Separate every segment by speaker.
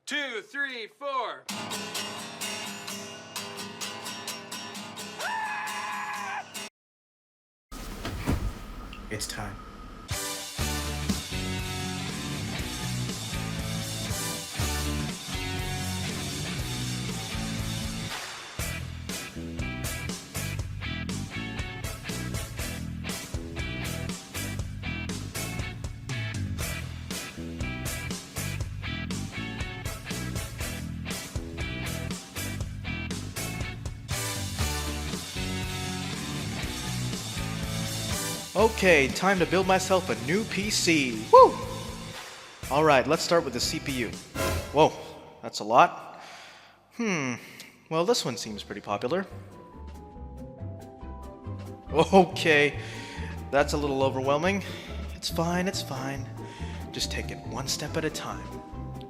Speaker 1: 2, 3, 4.
Speaker 2: It's time. Okay, time to build myself a new PC. Woo! Alright, let's start with the CPU. Whoa, that's a lot. Well, this one seems pretty popular. Okay, that's a little overwhelming. It's fine, it's fine. Just take it one step at a time.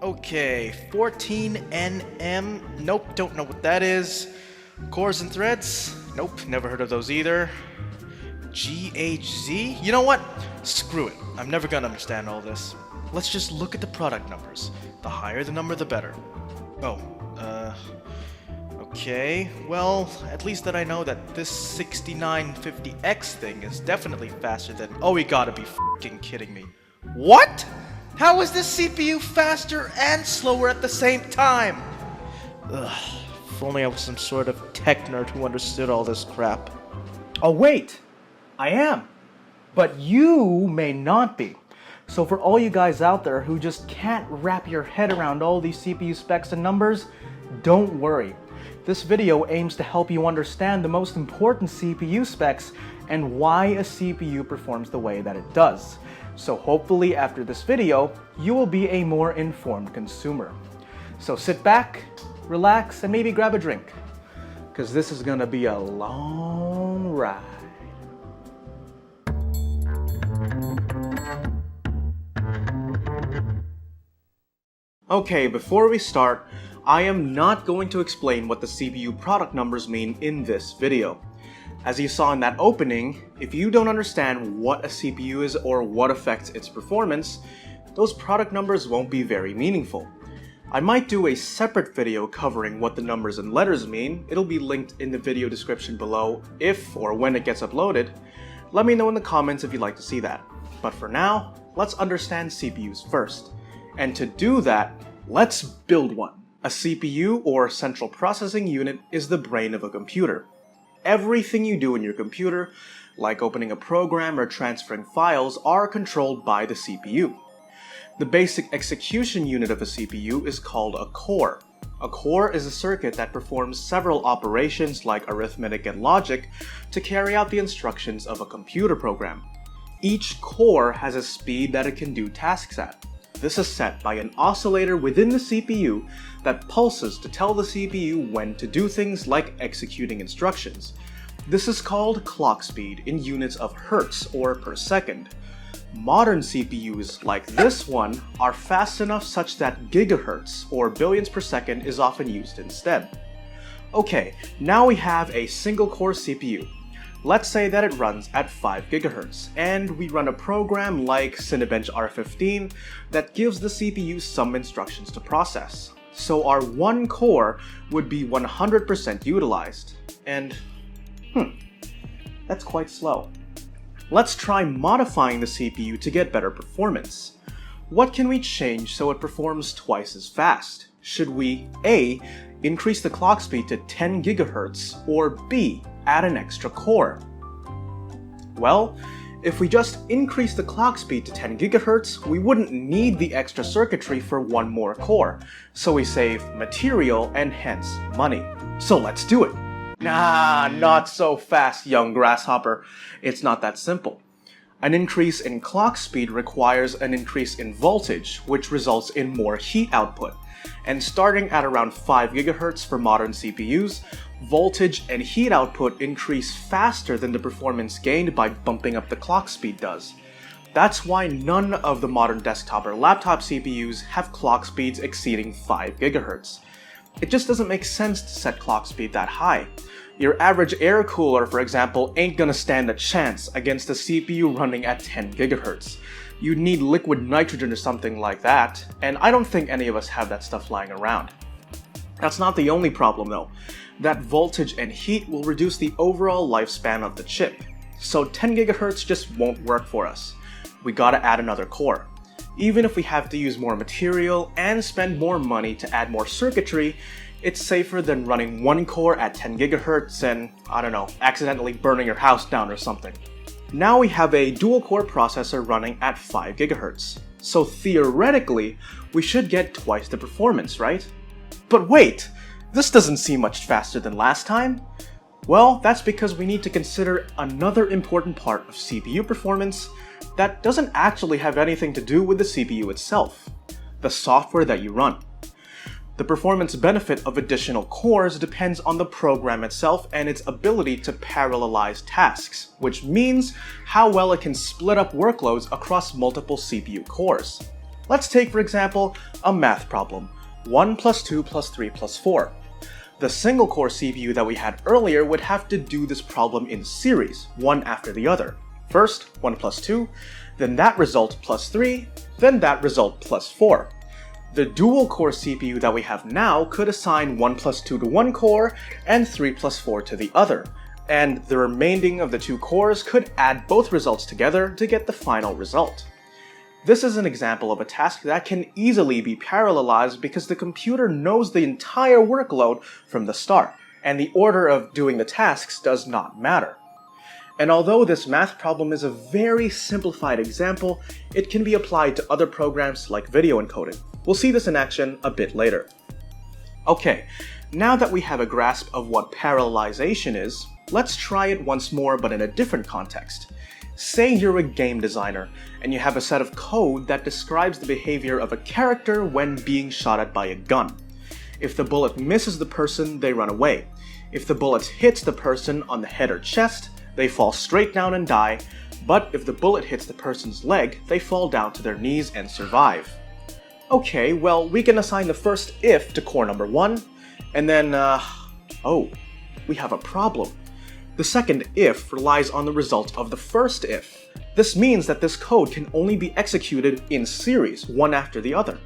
Speaker 2: Okay, 14nm. Nope, don't know what that is. Cores and threads. Nope, never heard of those either. GHZ? You know what? Screw it. I'm never gonna understand all this. Let's just look at the product numbers. The higher the number, the better. Okay. Well, at least that I know that this 6950X thing is definitely faster than... Oh, you gotta be f***ing kidding me. What? How is this CPU faster and slower at the same time? Ugh. If only I was some sort of tech nerd who understood all this crap.
Speaker 3: Oh wait, I am. But you may not be. So for all you guys out there who just can't wrap your head around all these CPU specs and numbers, don't worry. This video aims to help you understand the most important CPU specs and why a CPU performs the way that it does. So hopefully after this video, you will be a more informed consumer. So sit back, relax, and maybe grab a drink, because this is gonna be a long ride. Okay, before we start, I am not going to explain what the CPU product numbers mean in this video. As you saw in that opening, if you don't understand what a CPU is or what affects its performance, those product numbers won't be very meaningful. I might do a separate video covering what the numbers and letters mean. It'll be linked in the video description below if or when it gets uploaded. Let me know in the comments if you'd like to see that. But for now, let's understand CPUs first. And to do that, let's build one. A CPU, or central processing unit, is the brain of a computer. Everything you do in your computer, like opening a program or transferring files, are controlled by the CPU. The basic execution unit of a CPU is called a core. A core is a circuit that performs several operations like arithmetic and logic to carry out the instructions of a computer program. Each core has a speed that it can do tasks at. This is set by an oscillator within the CPU that pulses to tell the CPU when to do things like executing instructions. This is called clock speed in units of hertz or per second. Modern CPUs, like this one, are fast enough such that gigahertz or billions per second is often used instead. Okay, now we have a single core CPU. Let's say that it runs at 5 GHz, and we run a program like Cinebench R15 that gives the CPU some instructions to process. So our one core would be 100% utilized, and that's quite slow. Let's try modifying the CPU to get better performance. What can we change so it performs twice as fast? Should we A. increase the clock speed to 10 GHz, or B. add an extra core? Well, if we just increase the clock speed to 10 GHz, we wouldn't need the extra circuitry for one more core, so we save material and hence money. So let's do it! Nah, not so fast, young grasshopper. It's not that simple. An increase in clock speed requires an increase in voltage, which results in more heat output. And starting at around 5 GHz for modern CPUs, voltage and heat output increase faster than the performance gained by bumping up the clock speed does. That's why none of the modern desktop or laptop CPUs have clock speeds exceeding 5 GHz. It just doesn't make sense to set clock speed that high. Your average air cooler, for example, ain't gonna stand a chance against a CPU running at 10 GHz. You'd need liquid nitrogen or something like that, and I don't think any of us have that stuff lying around. That's not the only problem though. That voltage and heat will reduce the overall lifespan of the chip, so 10 GHz just won't work for us. We gotta add another core. Even if we have to use more material and spend more money to add more circuitry, it's safer than running one core at 10 GHz and, I don't know, accidentally burning your house down or something. Now we have a dual-core processor running at 5 GHz, so theoretically, we should get twice the performance, right? But wait! This doesn't seem much faster than last time? Well, that's because we need to consider another important part of CPU performance that doesn't actually have anything to do with the CPU itself: the software that you run. The performance benefit of additional cores depends on the program itself and its ability to parallelize tasks, which means how well it can split up workloads across multiple CPU cores. Let's take, for example, a math problem: 1 plus 2 plus 3 plus 4. The single-core CPU that we had earlier would have to do this problem in series, one after the other. First, 1 plus 2, then that result plus 3, then that result plus 4. The dual-core CPU that we have now could assign 1 plus 2 to one core and 3 plus 4 to the other, and the remaining of the two cores could add both results together to get the final result. This is an example of a task that can easily be parallelized because the computer knows the entire workload from the start, and the order of doing the tasks does not matter. And although this math problem is a very simplified example, it can be applied to other programs like video encoding. We'll see this in action a bit later. Okay, now that we have a grasp of what parallelization is, let's try it once more but in a different context. Say you're a game designer, and you have a set of code that describes the behavior of a character when being shot at by a gun. If the bullet misses the person, they run away. If the bullet hits the person on the head or chest, they fall straight down and die, but if the bullet hits the person's leg, they fall down to their knees and survive. Okay, well, we can assign the first if to core number 1, and then, we have a problem. The second if relies on the result of the first if. This means that this code can only be executed in series, one after the other.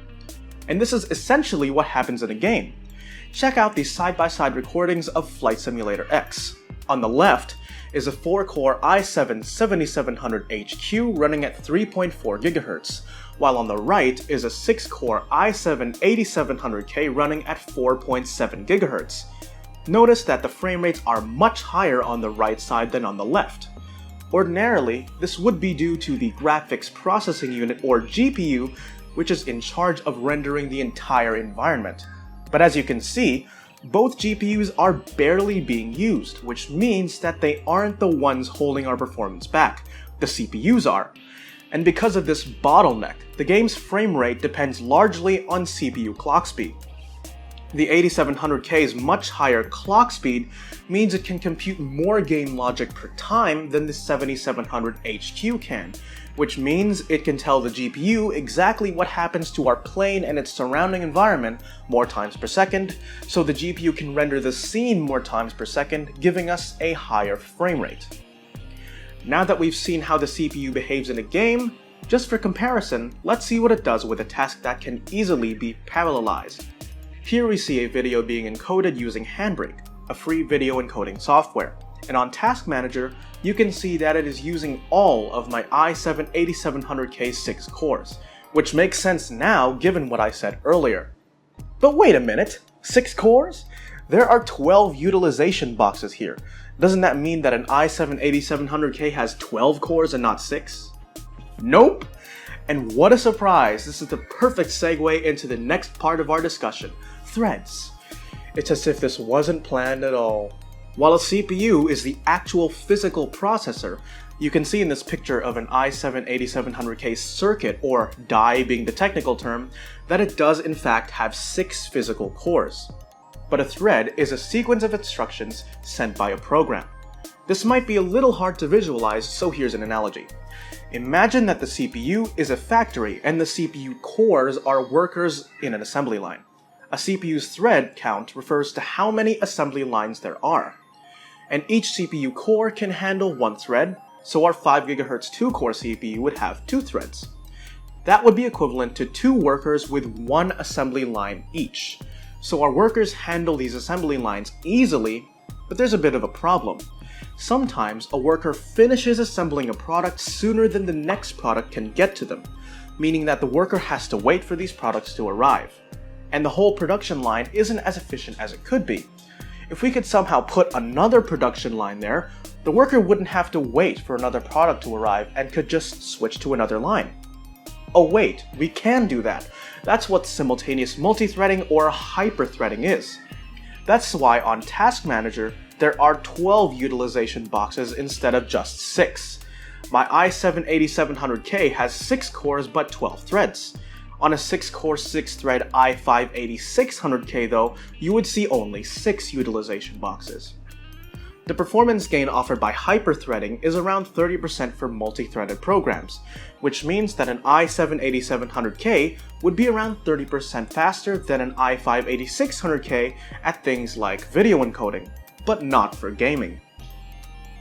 Speaker 3: And this is essentially what happens in a game. Check out these side-by-side recordings of Flight Simulator X. On the left is a 4-core i7-7700HQ running at 3.4 GHz, while on the right is a 6-core i7-8700K running at 4.7 GHz. Notice that the frame rates are much higher on the right side than on the left. Ordinarily, this would be due to the graphics processing unit or GPU, which is in charge of rendering the entire environment. But as you can see, both GPUs are barely being used, which means that they aren't the ones holding our performance back. The CPUs are. And because of this bottleneck, the game's frame rate depends largely on CPU clock speed. The 8700K's much higher clock speed means it can compute more game logic per time than the 7700HQ can, which means it can tell the GPU exactly what happens to our plane and its surrounding environment more times per second, so the GPU can render the scene more times per second, giving us a higher frame rate. Now that we've seen how the CPU behaves in a game, just for comparison, let's see what it does with a task that can easily be parallelized. Here we see a video being encoded using Handbrake, a free video encoding software, and on Task Manager, you can see that it is using all of my i7-8700K 6 cores, which makes sense now given what I said earlier. But wait a minute, 6 cores? There are 12 utilization boxes here. Doesn't that mean that an i7-8700K has 12 cores and not 6? Nope! And what a surprise, this is the perfect segue into the next part of our discussion, threads. It's as if this wasn't planned at all. While a CPU is the actual physical processor, you can see in this picture of an i7-8700K circuit, or die being the technical term, that it does in fact have 6 physical cores. But a thread is a sequence of instructions sent by a program. This might be a little hard to visualize, so here's an analogy. Imagine that the CPU is a factory and the CPU cores are workers in an assembly line. A CPU's thread count refers to how many assembly lines there are. And each CPU core can handle one thread, so our 5 GHz 2-core CPU would have 2 threads. That would be equivalent to 2 workers with 1 assembly line each. So our workers handle these assembly lines easily, but there's a bit of a problem. Sometimes a worker finishes assembling a product sooner than the next product can get to them, meaning that the worker has to wait for these products to arrive. And the whole production line isn't as efficient as it could be. If we could somehow put another production line there, the worker wouldn't have to wait for another product to arrive and could just switch to another line. Oh wait, we can do that. That's what simultaneous multithreading or hyperthreading is. That's why on Task Manager, there are 12 utilization boxes instead of just 6. My i7-8700K has 6 cores but 12 threads. On a 6-core 6-thread i5-8600K though, you would see only 6 utilization boxes. The performance gain offered by hyperthreading is around 30% for multi-threaded programs, which means that an i7-8700K would be around 30% faster than an i5-8600K at things like video encoding, but not for gaming.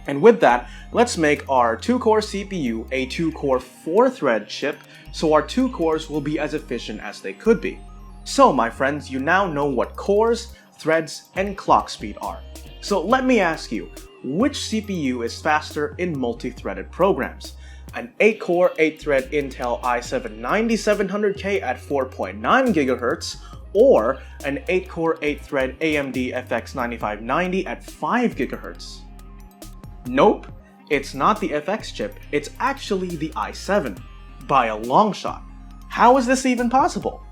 Speaker 3: And with that, let's make our 2-core CPU a 2-core 4-thread chip so our 2 cores will be as efficient as they could be. So my friends, you now know what cores, threads, and clock speed are. So let me ask you, which CPU is faster in multi-threaded programs? An 8-core 8-thread Intel i7-9700K at 4.9 GHz or an 8-core 8-thread AMD FX 9590 at 5 GHz? Nope, it's not the FX chip, it's actually the i7. By a long shot. How is this even possible?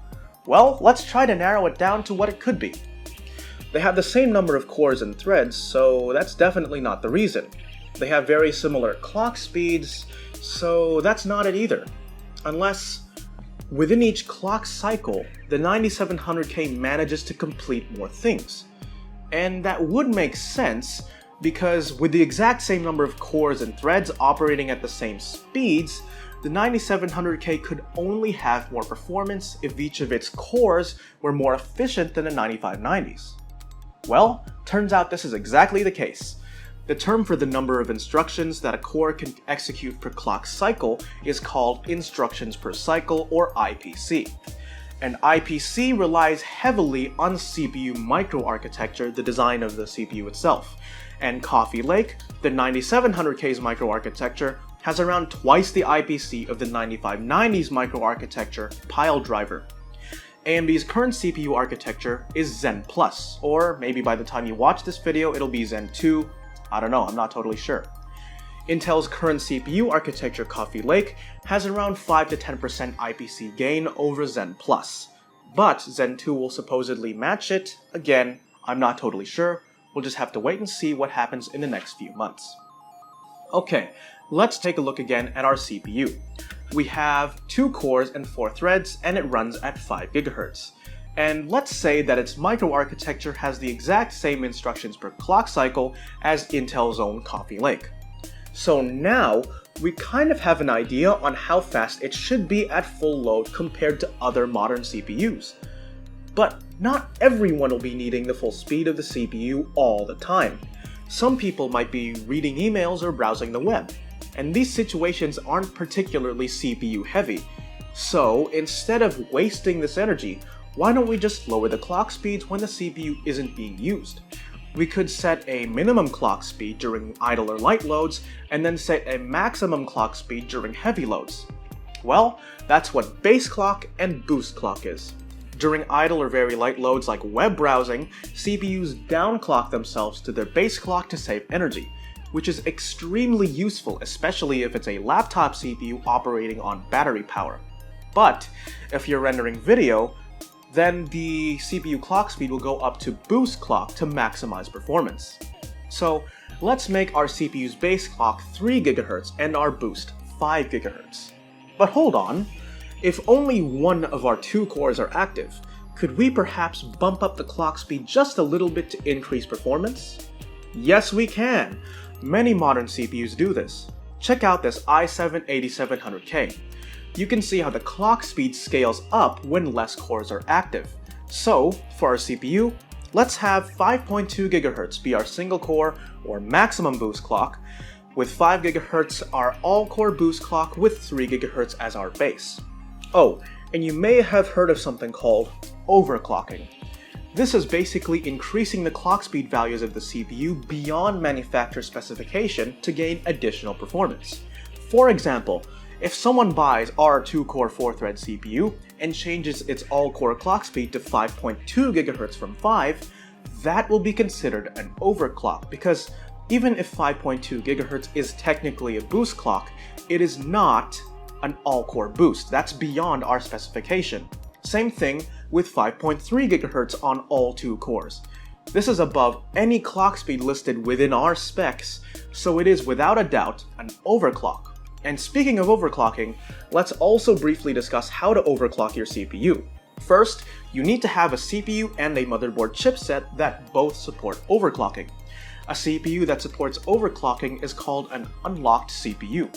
Speaker 3: Well, let's try to narrow it down to what it could be. They have the same number of cores and threads, so that's definitely not the reason. They have very similar clock speeds, so that's not it either. Unless, within each clock cycle, the 9700K manages to complete more things. And that would make sense, because with the exact same number of cores and threads operating at the same speeds, the 9700K could only have more performance if each of its cores were more efficient than the 9590s. Well, turns out this is exactly the case. The term for the number of instructions that a core can execute per clock cycle is called instructions per cycle, or IPC. And IPC relies heavily on CPU microarchitecture, the design of the CPU itself. And Coffee Lake, the 9700K's microarchitecture, has around twice the IPC of the 9590's microarchitecture pile driver. AMD's current CPU architecture is Zen Plus, or maybe by the time you watch this video it'll be Zen 2, I don't know, I'm not totally sure. Intel's current CPU architecture Coffee Lake has around 5 to 10% IPC gain over Zen Plus, but Zen 2 will supposedly match it. Again, I'm not totally sure, we'll just have to wait and see what happens in the next few months. Okay, let's take a look again at our CPU. We have 2 cores and 4 threads, and it runs at 5 GHz. And let's say that its microarchitecture has the exact same instructions per clock cycle as Intel's own Coffee Lake. So now, we kind of have an idea on how fast it should be at full load compared to other modern CPUs. But not everyone will be needing the full speed of the CPU all the time. Some people might be reading emails or browsing the web, and these situations aren't particularly CPU heavy. So instead of wasting this energy, why don't we just lower the clock speeds when the CPU isn't being used? We could set a minimum clock speed during idle or light loads, and then set a maximum clock speed during heavy loads. Well, that's what base clock and boost clock is. During idle or very light loads like web browsing, CPUs downclock themselves to their base clock to save energy, which is extremely useful, especially if it's a laptop CPU operating on battery power. But if you're rendering video, then the CPU clock speed will go up to boost clock to maximize performance. So let's make our CPU's base clock 3 GHz and our boost 5 GHz. But hold on, if only one of our 2 cores are active, could we perhaps bump up the clock speed just a little bit to increase performance? Yes, we can! Many modern CPUs do this. Check out this i7-8700K. You can see how the clock speed scales up when less cores are active. So, for our CPU, let's have 5.2 GHz be our single core or maximum boost clock, with 5 GHz our all-core boost clock with 3 GHz as our base. Oh, and you may have heard of something called overclocking. This is basically increasing the clock speed values of the CPU beyond manufacturer specification to gain additional performance. For example, if someone buys our 2-core 4-thread CPU and changes its all-core clock speed to 5.2 GHz from 5, that will be considered an overclock because even if 5.2 GHz is technically a boost clock, it is not an all-core boost. That's beyond our specification. Same thing with 5.3 GHz on all 2 cores. This is above any clock speed listed within our specs, so it is without a doubt an overclock. And speaking of overclocking, let's also briefly discuss how to overclock your CPU. First, you need to have a CPU and a motherboard chipset that both support overclocking. A CPU that supports overclocking is called an unlocked CPU.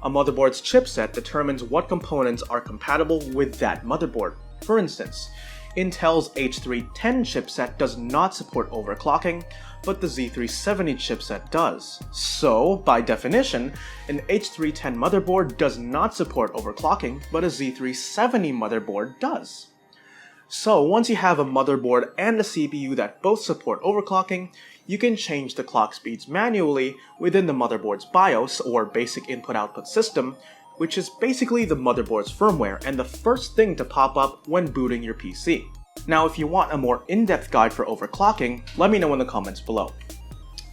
Speaker 3: A motherboard's chipset determines what components are compatible with that motherboard. For instance, Intel's H310 chipset does not support overclocking, but the Z370 chipset does. So, by definition, an H310 motherboard does not support overclocking, but a Z370 motherboard does. So, once you have a motherboard and a CPU that both support overclocking, you can change the clock speeds manually within the motherboard's BIOS, or Basic Input-Output System, which is basically the motherboard's firmware and the first thing to pop up when booting your PC. Now, if you want a more in-depth guide for overclocking, let me know in the comments below.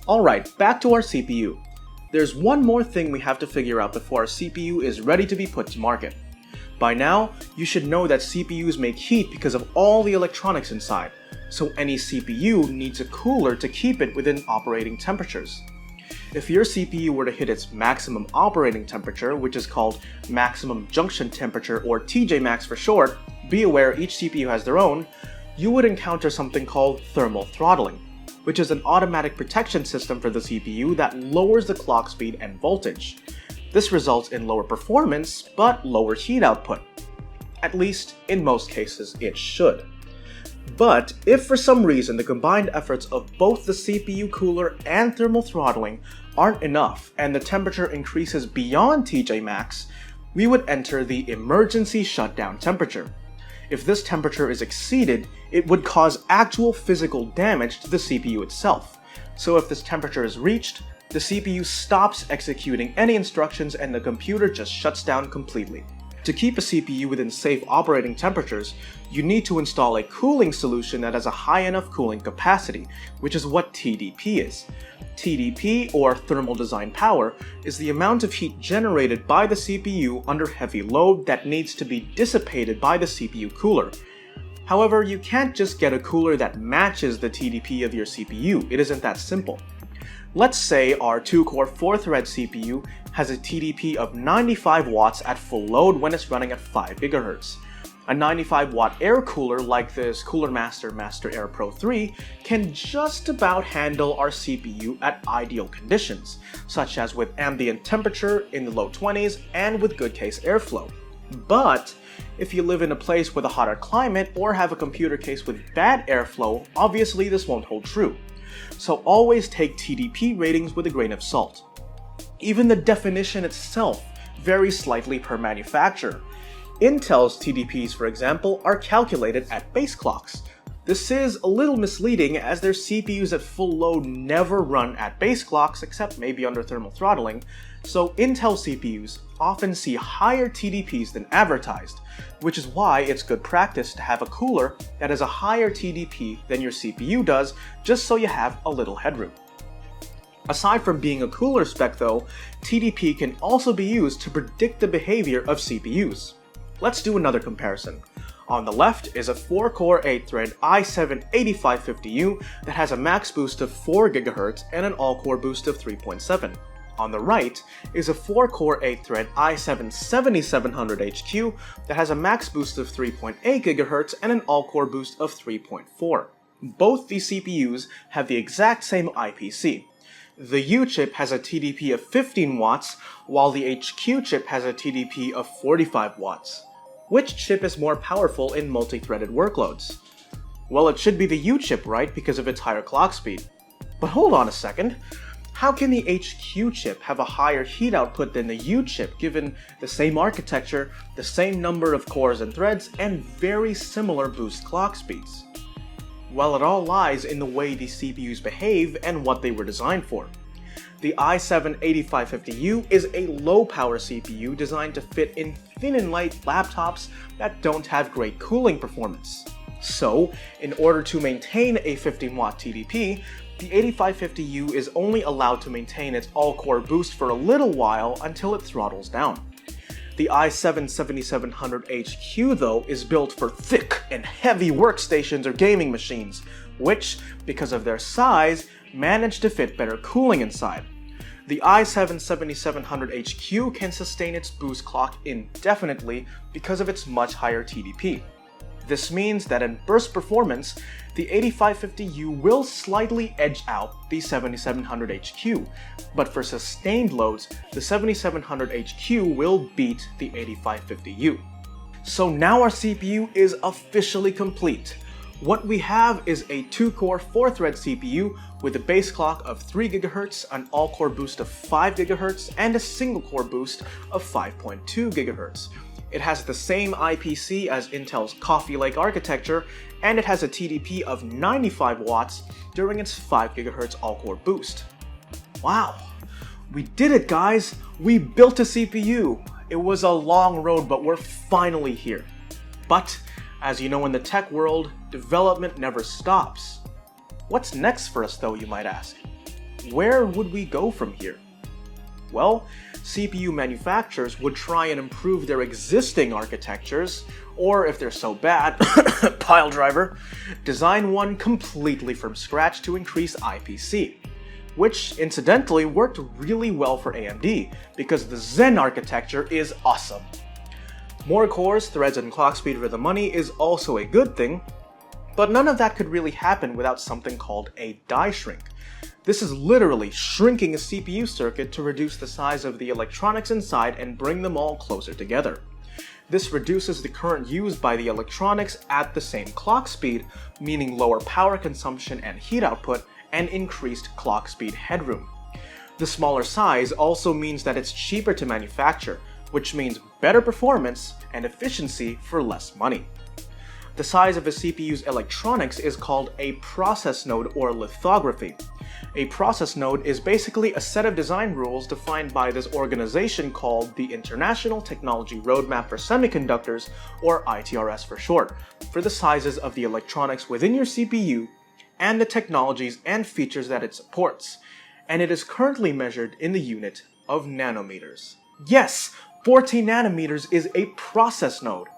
Speaker 3: Alright, back to our CPU. There's one more thing we have to figure out before our CPU is ready to be put to market. By now, you should know that CPUs make heat because of all the electronics inside, so any CPU needs a cooler to keep it within operating temperatures. If your CPU were to hit its maximum operating temperature, which is called maximum junction temperature or TJ-Max for short, be aware each CPU has their own, you would encounter something called thermal throttling, which is an automatic protection system for the CPU that lowers the clock speed and voltage. This results in lower performance, but lower heat output. At least, in most cases, it should. But if for some reason the combined efforts of both the CPU cooler and thermal throttling aren't enough and the temperature increases beyond TJ-Max, we would enter the emergency shutdown temperature. If this temperature is exceeded, it would cause actual physical damage to the CPU itself. So if this temperature is reached, the CPU stops executing any instructions and the computer just shuts down completely. To keep a CPU within safe operating temperatures, you need to install a cooling solution that has a high enough cooling capacity, which is what TDP is. TDP, or thermal design power, is the amount of heat generated by the CPU under heavy load that needs to be dissipated by the CPU cooler. However, you can't just get a cooler that matches the TDP of your CPU, it isn't that simple. Let's say our 2-core 4-thread CPU has a TDP of 95 watts at full load when it's running at 5 GHz. A 95 watt air cooler like this Cooler Master Master Air Pro 3 can just about handle our CPU at ideal conditions, such as with ambient temperature in the low 20s and with good case airflow. But if you live in a place with a hotter climate or have a computer case with bad airflow, obviously this won't hold true. So always take TDP ratings with a grain of salt. Even the definition itself varies slightly per manufacturer. Intel's TDPs, for example, are calculated at base clocks. This is a little misleading as their CPUs at full load never run at base clocks except maybe under thermal throttling, so Intel CPUs often see higher TDPs than advertised, which is why it's good practice to have a cooler that has a higher TDP than your CPU does, just so you have a little headroom. Aside from being a cooler spec though, TDP can also be used to predict the behavior of CPUs. Let's do another comparison. On the left is a 4-core 8-thread i7-8550U that has a max boost of 4 GHz and an all-core boost of 3.7. On the right is a 4-core 8-thread i7-7700HQ that has a max boost of 3.8 GHz and an all-core boost of 3.4. Both these CPUs have the exact same IPC. The U chip has a TDP of 15 watts, while the HQ chip has a TDP of 45 watts. Which chip is more powerful in multi-threaded workloads? Well, it should be the U chip, right, because of its higher clock speed. But hold on a second. How can the HQ chip have a higher heat output than the U chip given the same architecture, the same number of cores and threads, and very similar boost clock speeds? Well, it all lies in the way these CPUs behave and what they were designed for. The i7-8550U is a low-power CPU designed to fit in thin and light laptops that don't have great cooling performance. So, in order to maintain a 15-watt TDP, the 8550U is only allowed to maintain its all-core boost for a little while until it throttles down. The i7-7700HQ, though, is built for thick and heavy workstations or gaming machines, which, because of their size, manage to fit better cooling inside. The i7-7700HQ can sustain its boost clock indefinitely because of its much higher TDP. This means that in burst performance, the 8550U will slightly edge out the 7700HQ, but for sustained loads, the 7700HQ will beat the 8550U. So now our CPU is officially complete. What we have is a 2-core 4-thread CPU with a base clock of 3 GHz, an all-core boost of 5 GHz, and a single-core boost of 5.2 GHz. It has the same IPC as Intel's Coffee Lake architecture, and it has a TDP of 95 watts during its 5 GHz all-core boost. Wow! We did it, guys! We built a CPU! It was a long road, but we're finally here. But, as you know in the tech world, development never stops. What's next for us though, you might ask? Where would we go from here? Well, CPU manufacturers would try and improve their existing architectures, or if they're so bad, pile driver, design one completely from scratch to increase IPC, which incidentally worked really well for AMD because the Zen architecture is awesome. More cores, threads, and clock speed for the money is also a good thing, but none of that could really happen without something called a die shrink. This is literally shrinking a CPU circuit to reduce the size of the electronics inside and bring them all closer together. This reduces the current used by the electronics at the same clock speed, meaning lower power consumption and heat output, and increased clock speed headroom. The smaller size also means that it's cheaper to manufacture, which means better performance and efficiency for less money. The size of a CPU's electronics is called a process node or lithography. A process node is basically a set of design rules defined by this organization called the International Technology Roadmap for Semiconductors, or ITRS for short, for the sizes of the electronics within your CPU and the technologies and features that it supports, and it is currently measured in the unit of nanometers. Yes, 14 nanometers is a process node.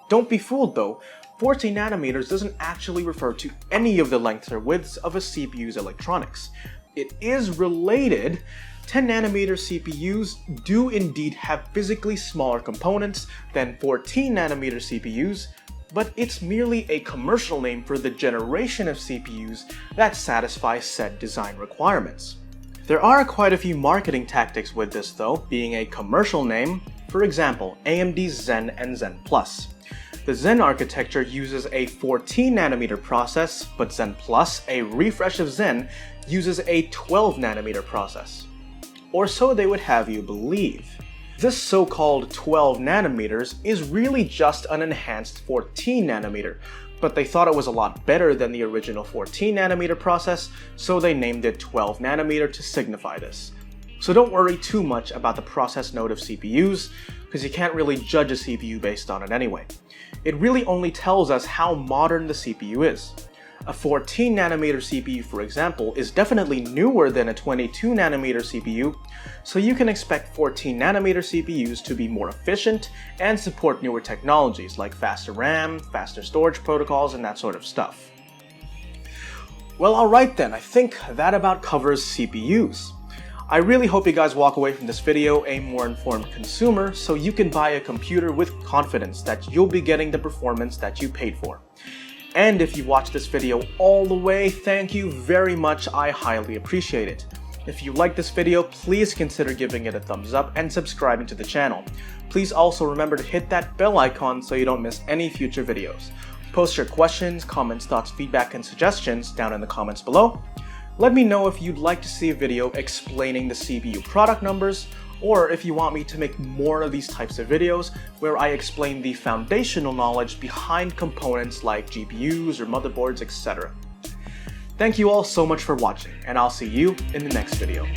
Speaker 3: Don't be fooled though, 14 nanometers doesn't actually refer to any of the lengths or widths of a CPU's electronics. It is related. 10 nanometer CPUs do indeed have physically smaller components than 14 nanometer CPUs, but it's merely a commercial name for the generation of CPUs that satisfy said design requirements. There are quite a few marketing tactics with this though, being a commercial name, for example, AMD's Zen and Zen Plus. The Zen architecture uses a 14 nanometer process, but Zen Plus, a refresh of Zen, uses a 12 nanometer process. Or so they would have you believe. This so-called 12 nanometers is really just an enhanced 14 nanometer, but they thought it was a lot better than the original 14 nanometer process, so they named it 12 nanometer to signify this. So don't worry too much about the process node of CPUs, because you can't really judge a CPU based on it anyway. It really only tells us how modern the CPU is. A 14 nanometer CPU, for example, is definitely newer than a 22 nanometer CPU, so you can expect 14 nanometer CPUs to be more efficient and support newer technologies like faster RAM, faster storage protocols, and that sort of stuff. Well, alright then, I think that about covers CPUs. I really hope you guys walk away from this video a more informed consumer so you can buy a computer with confidence that you'll be getting the performance that you paid for. And if you watched this video all the way, thank you very much, I highly appreciate it. If you liked this video, please consider giving it a thumbs up and subscribing to the channel. Please also remember to hit that bell icon so you don't miss any future videos. Post your questions, comments, thoughts, feedback, and suggestions down in the comments below. Let me know if you'd like to see a video explaining the CPU product numbers, or if you want me to make more of these types of videos where I explain the foundational knowledge behind components like GPUs or motherboards, etc. Thank you all so much for watching, and I'll see you in the next video.